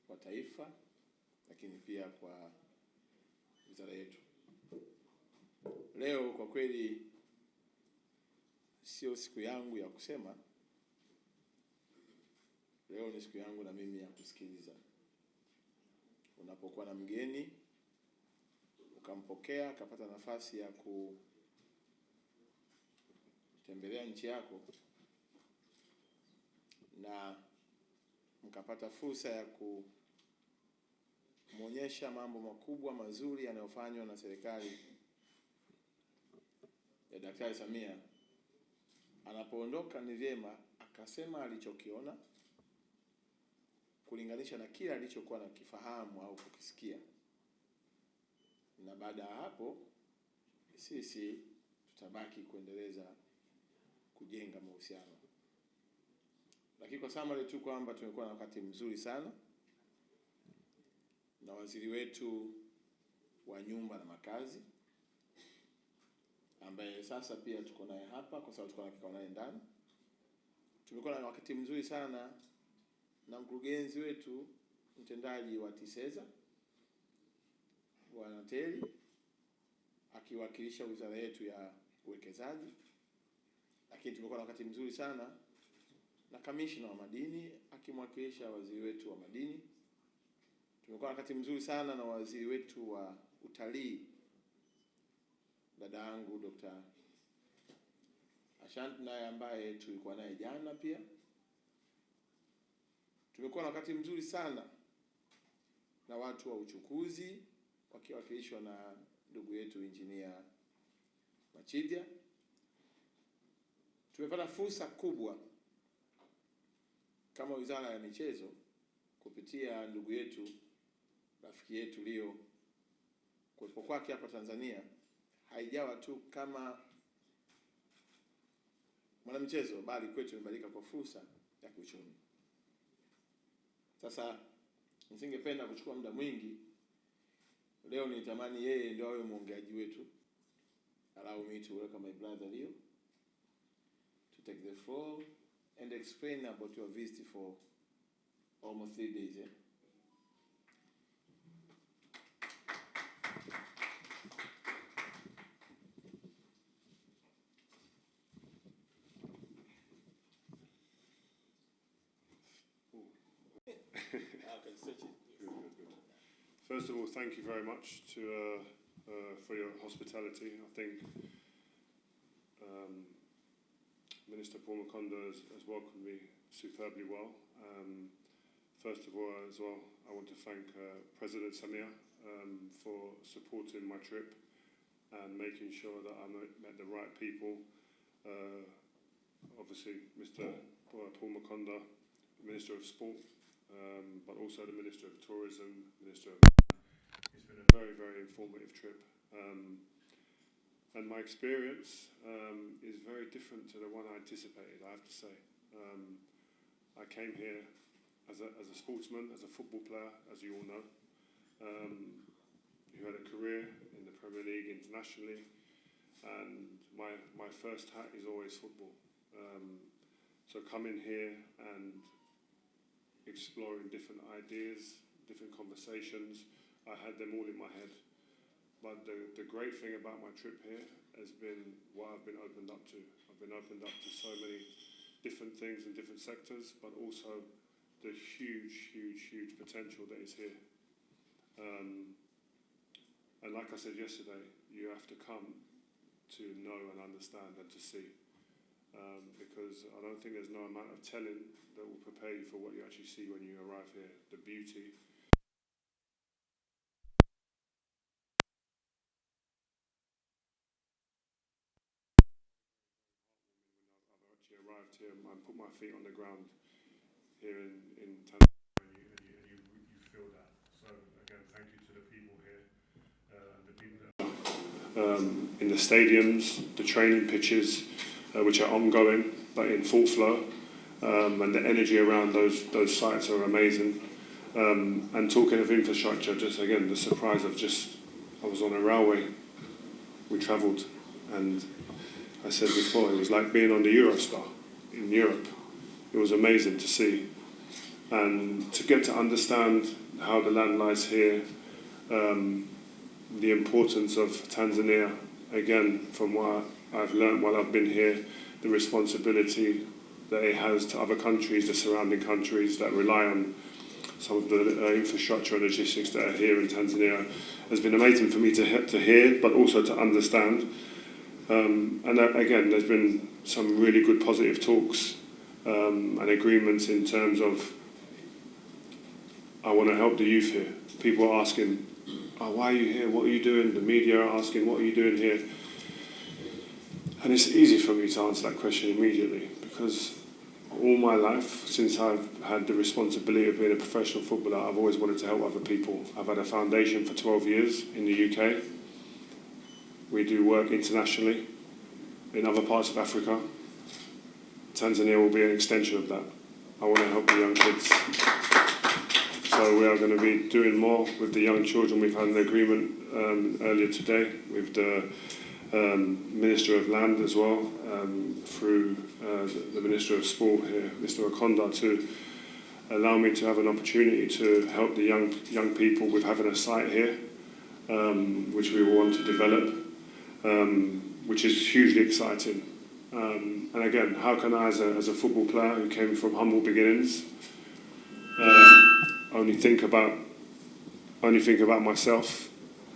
kwa taifa, lakini pia kwa wizara yetu. Leo kwa kweli sio siku yangu ya kusema. Leo ni siku yangu na mimi ya kusikiliza. Unapokuwa na mgeni, ukampokea, akapata nafasi ya kutembelea nchi yako, na mkapata fursa ya kumuonyesha mambo makubwa mazuri yanayofanywa na serikali ya Daktari Samia, anapoondoka ni vyema akasema alichokiona kulinganisha na kile alichokuwa nakifahamu au kukisikia. Na baada ya hapo sisi tutabaki kuendeleza kujenga mahusiano. Lakini kwa summary tu kwamba tumekuwa na wakati mzuri sana na waziri wetu wa nyumba na makazi, ambaye sasa pia tuko naye hapa kwa sababu tuko na kikao naye ndani. Tumekuwa na wakati mzuri sana na mkurugenzi wetu mtendaji wa Siasa, Bwana Dili, akiwakilisha wizara yetu ya uwekezaji. Lakini tumekuwa na wakati mzuri sana na kamishna wa madini akimwakilisha waziri wetu wa madini. Tumekuwa na wakati mzuri sana na waziri wetu wa utalii, dada yangu Dr. Ashanti, naye ambaye tulikuwa naye jana pia. Tumekuwa na wakati mzuri sana na watu wa uchukuzi wakiwakilishwa na ndugu yetu Engineer Mchezaji. Tumepata fursa kubwa kama wizara ya michezo kupitia ndugu yetu, rafiki yetu Rio, kuwepo kwake hapa Tanzania haijawa tu kama mwanamichezo, bali kwetu imebadilika kwa fursa ya kiuchumi. Sasa nisingependa kuchukua muda mwingi. Leo nitamani yeye ndio awe mwongeaji wetu. Allow me to welcome my brother Rio to take the floor and explain about your visit for almost 3 days. First of all, thank you very much for your hospitality. I think Minister Paul Makonda has welcomed me superbly well. First of all, as well, I want to thank President Samia for supporting my trip and making sure that I met the right people. Obviously, Mr. Paul Makonda, Minister of Sport, but also the Minister of Tourism, Minister of... It's been a very, very informative trip. And my experience is very different to the one I anticipated, I have to say. I came here as a sportsman, as a football player, as you all know, who had a career in the Premier League internationally, and my first hat is always football. So coming here and exploring different ideas, different conversations, I had them all in my head. But the great thing about my trip here has been what I've been opened up to. I've been opened up to so many different things in different sectors, but also the huge, huge, huge potential that is here. And like I said yesterday, you have to come to know and understand and to see. Because I don't think there's no amount of telling that will prepare you for what you actually see when you arrive here. The beauty. I've actually arrived here and put my feet on the ground here in Tanzania, and you feel that. So again, thank you to the people here, the people that in the stadiums, the training pitches, which are ongoing but in full flow, and the energy around those sites are amazing. And talking of infrastructure, just again the surprise of I was on a railway, we travelled, and I said before, it was like being on the Eurostar in Europe. It was amazing to see and to get to understand how the land lies here, the importance of Tanzania, again, from what I've learned while I've been here, the responsibility that it has to other countries, the surrounding countries that rely on some of the infrastructure and logistics that are here in Tanzania, has been amazing for me to hear, but also to understand. And again, there's been some really good positive talks and agreements in terms of, I want to help the youth here. People are asking, oh, why are you here? What are you doing? The media are asking, what are you doing here? And it's easy for me to answer that question immediately, because all my life, since I've had the responsibility of being a professional footballer, I've always wanted to help other people. I've had a foundation for 12 years in the UK. We do work internationally in other parts of Africa. Tanzania will be an extension of that. I want to help the young kids. So we are going to be doing more with the young children. We've had an agreement earlier today with the Minister of Land as well, through the Minister of Sport here, Mr. Okonda, to allow me to have an opportunity to help the young people with having a site here, which we want to develop, which is hugely exciting. And again, how can I, as a football player who came from humble beginnings, only think about myself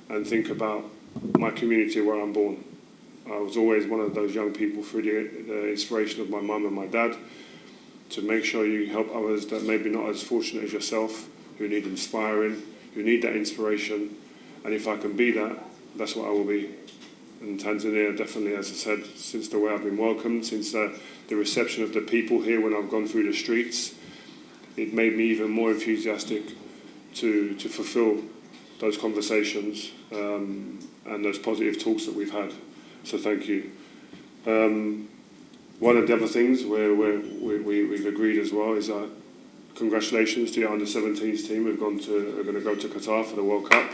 and think about my community where I'm born. I was always one of those young people through the inspiration of my mum and my dad to make sure you help others that maybe not as fortunate as yourself, who need inspiring, who need that inspiration. And if I can be that, that's what I will be. And Tanzania, definitely, as I said, since the way I've been welcomed, since the reception of the people here when I've gone through the streets, it made me even more enthusiastic to fulfill those conversations and those positive talks that we've had. So thank you. One of the other things where we've agreed as well is congratulations to your under-17s team who are going to go to Qatar for the World Cup.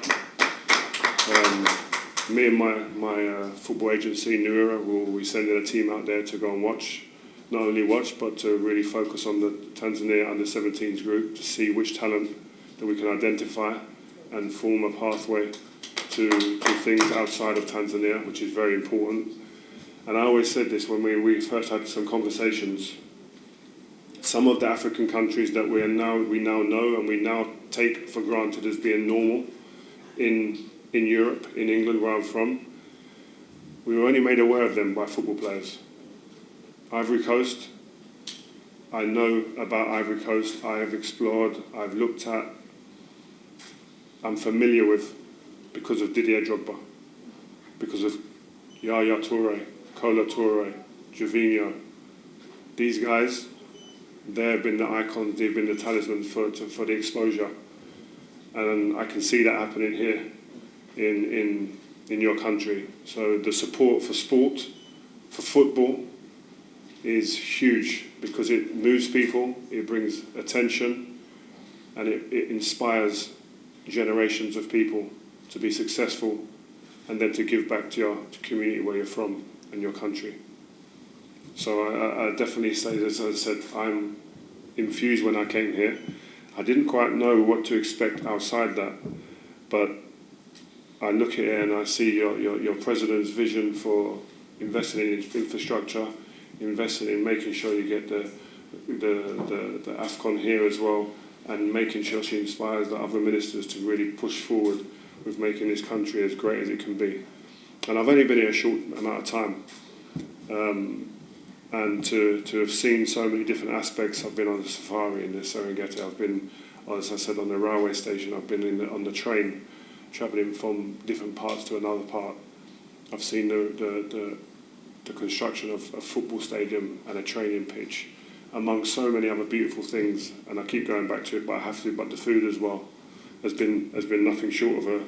Me and my football agency, New Era, will be sending a team out there to go and watch. Not only watch, but to really focus on the Tanzania under-17s group to see which talent that we can identify and form a pathway to things outside of Tanzania, which is very important. And I always said this when we first had some conversations. Some of the African countries that we now know and we now take for granted as being normal in Europe, in England, where I'm from, we were only made aware of them by football players. Ivory Coast, I know about Ivory Coast. I have explored, I've looked at, I'm familiar with because of Didier Drogba, because of Yaya Toure, Kola Toure, Jovinho. These guys, they have been the icons, they've been the talismans for the exposure. And I can see that happening here in your country. So the support for sport, for football, is huge because it moves people, it brings attention, and it inspires generations of people to be successful and then to give back to your community where you're from and your country. So I definitely say, as I said, I'm infused when I came here. I didn't quite know what to expect outside that, but I look at it and I see your president's vision for investing in infrastructure, investing in making sure you get the AFCON here as well, and making sure she inspires the other ministers to really push forward with making this country as great as it can be. And I've only been here a short amount of time, and to have seen so many different aspects. I've been on the safari in the Serengeti, I've been, as I said, on the railway station, I've been on the train, travelling from different parts to another part. I've seen the construction of a football stadium and a training pitch, among so many other beautiful things. And I keep going back to it, but I have to. But the food as well has been nothing short of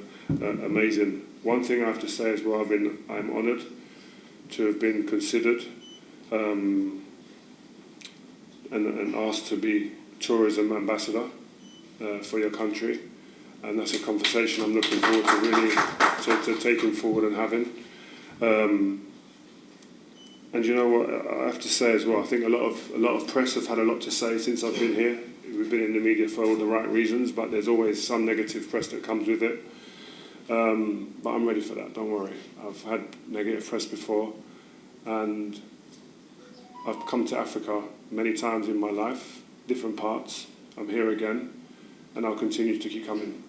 amazing. One thing I have to say as well, I'm honoured to have been considered and asked to be tourism ambassador for your country, and that's a conversation I'm looking forward to really to taking forward and having. And you know what I have to say as well, I think a lot of press have had a lot to say since I've been here we've been in the media for all the right reasons, but there's always some negative press that comes with it. But I'm ready for that, don't worry. I've had negative press before, and I've come to Africa many times in my life, different parts. I'm here again, and I'll continue to keep coming,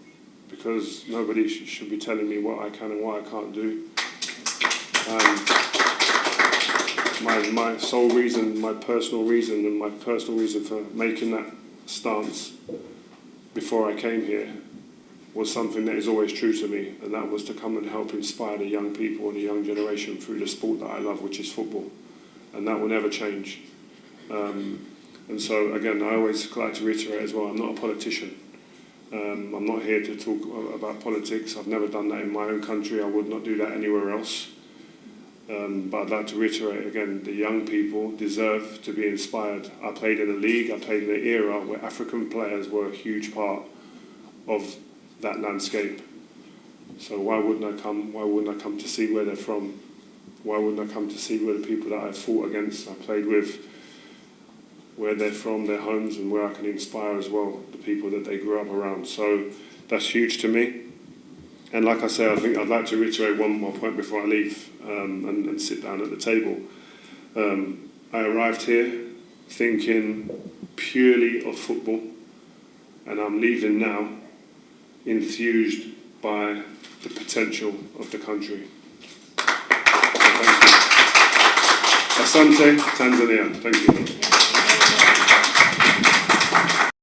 because nobody should be telling me what I can and what I can't do. My sole reason, my personal reason for making that stance before I came here was something that is always true to me, and that was to come and help inspire the young people and the young generation through the sport that I love, which is football. And that will never change. And so, again, I always like to reiterate as well, I'm not a politician. I'm not here to talk about politics. I've never done that in my own country. I would not do that anywhere else. But I'd like to reiterate again, the young people deserve to be inspired. I played in a league, I played in an era where African players were a huge part of that landscape. So why wouldn't I come? Why wouldn't I come to see where they're from? Why wouldn't I come to see where the people that I fought against, I played with, where they're from, their homes, and where I can inspire as well the people that they grew up around. So that's huge to me. And like I say, I think I'd like to reiterate one more point before I leave and sit down at the table. I arrived here thinking purely of football, and I'm leaving now enthused by the potential of the country. So thank you. Asante, Tanzania. Thank you.